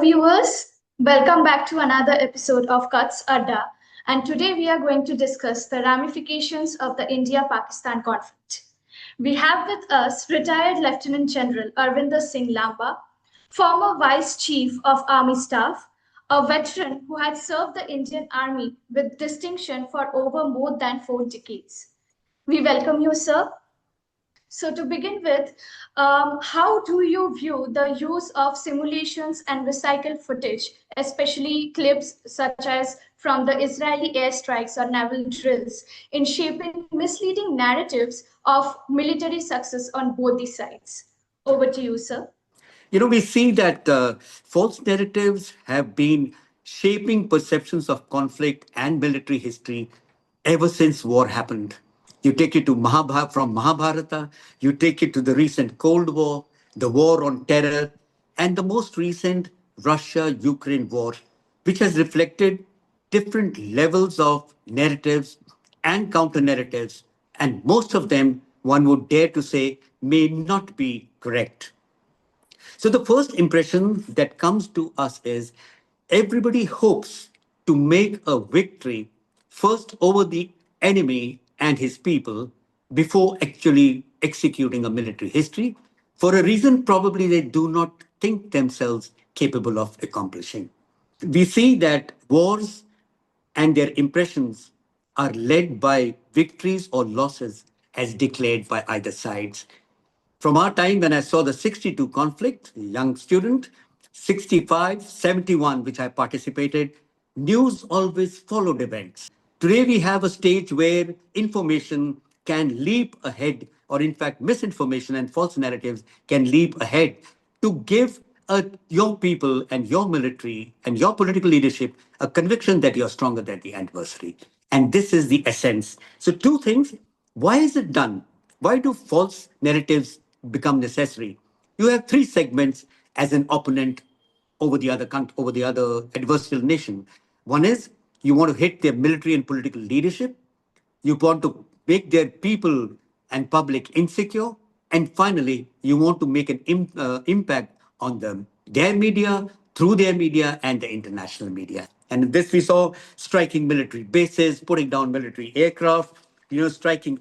viewers. Welcome back to another episode of CUTS Adda. And today we are going to discuss the ramifications of the India-Pakistan conflict. We have with us retired Lieutenant General Arvinder Singh Lamba, former Vice Chief of Army Staff, a veteran who had served the Indian Army with distinction for over more than 4 decades. We welcome you, sir. So to begin with, how do you view the use of simulations and recycled footage, especially clips such as from the Israeli airstrikes or naval drills, in shaping misleading narratives of military success on both the sides? Over to you, sir. We see that false narratives have been shaping perceptions of conflict and military history ever since war happened. You take it to from Mahabharata, you take it to the recent Cold War, the war on terror, and the most recent Russia-Ukraine war, which has reflected different levels of narratives and counter narratives, and most of them, one would dare to say, may not be correct. So the first impression that comes to us is everybody hopes to make a victory first over the enemy and his people before actually executing a military history for a reason probably they do not think themselves capable of accomplishing. We see that wars and their impressions are led by victories or losses as declared by either sides. From our time when I saw the 62 conflict, young student, 65, 71, which I participated, news always followed events. Today we have a stage where information can leap ahead, or in fact, misinformation and false narratives can leap ahead to give your people and your military and your political leadership a conviction that you're stronger than the adversary. And this is the essence. So, two things. Why is it done? Why do false narratives become necessary? You have three segments as an opponent over the other adversarial nation. One is you want to hit their military and political leadership. You want to make their people and public insecure. And finally, you want to make an impact on them, their media, through their media, and the international media. And this we saw striking military bases, putting down military aircraft, striking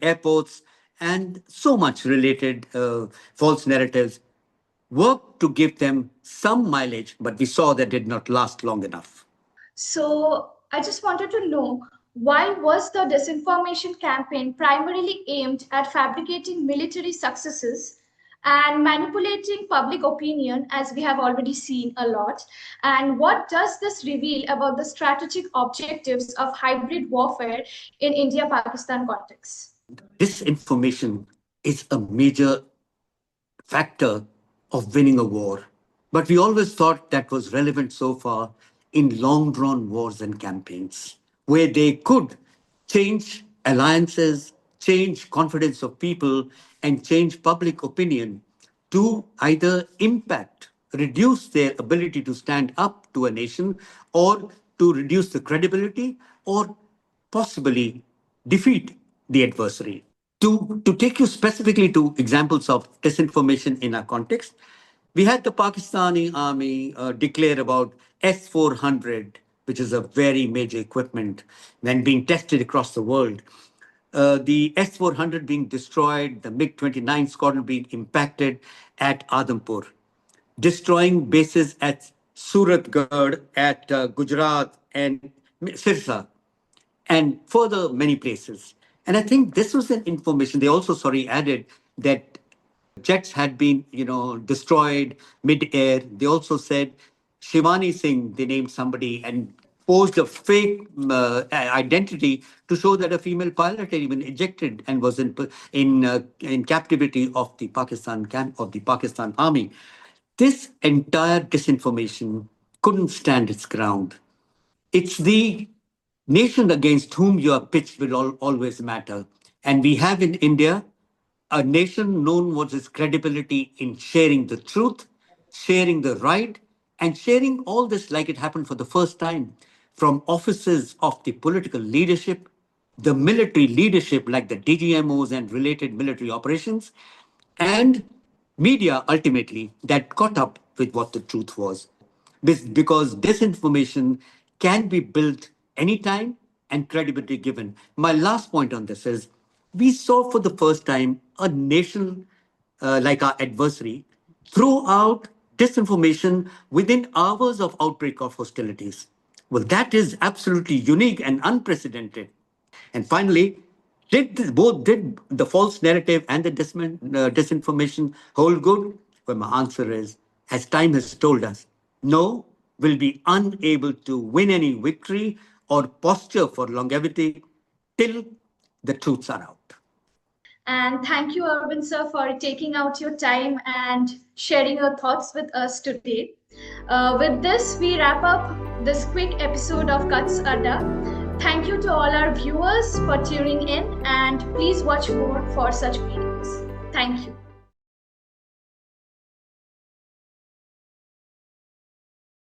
airports, and so much related false narratives worked to give them some mileage, but we saw that did not last long enough. So I just wanted to know, why was the disinformation campaign primarily aimed at fabricating military successes and manipulating public opinion, as we have already seen a lot? And what does this reveal about the strategic objectives of hybrid warfare in India-Pakistan context? Disinformation is a major factor of winning a war. But we always thought that was relevant so far in long drawn wars and campaigns, where they could change alliances, change confidence of people, and change public opinion to either impact, reduce their ability to stand up to a nation, or to reduce the credibility, or possibly defeat the adversary. To take you specifically to examples of disinformation in our context, we had the Pakistani army declare about S-400, which is a very major equipment, then being tested across the world. The S-400 being destroyed, the MiG-29 squadron being impacted at Adampur, destroying bases at Suratgarh, at Gujarat, and Sirsa, and further many places. And I think this was an information. They also, added that jets had been, destroyed mid-air. They also said Shivani Singh, they named somebody and posed a fake identity to show that a female pilot had even ejected and was in captivity of the Pakistan camp of the Pakistan army. This entire disinformation couldn't stand its ground. It's the nation against whom you are pitched will always matter. And we have in India a nation known for its credibility in sharing the truth, sharing the right, and sharing all this like it happened for the first time from offices of the political leadership, the military leadership like the DGMOs and related military operations, and Media ultimately that caught up with what the truth was. Because disinformation can be built anytime and credibility given. My last point on this is we saw for the first time a nation like our adversary throw out disinformation within hours of outbreak of hostilities. Well, that is absolutely unique and unprecedented. And finally, did the false narrative and the disinformation hold good? Well, my answer is, as time has told us, no, will be unable to win any victory or posture for longevity till the truths are out. And thank you, Arvind sir, for taking out your time and sharing your thoughts with us today. With this, we wrap up this quick episode of CUTS Adda. Thank you to all our viewers for tuning in, and please watch more for such videos. Thank you.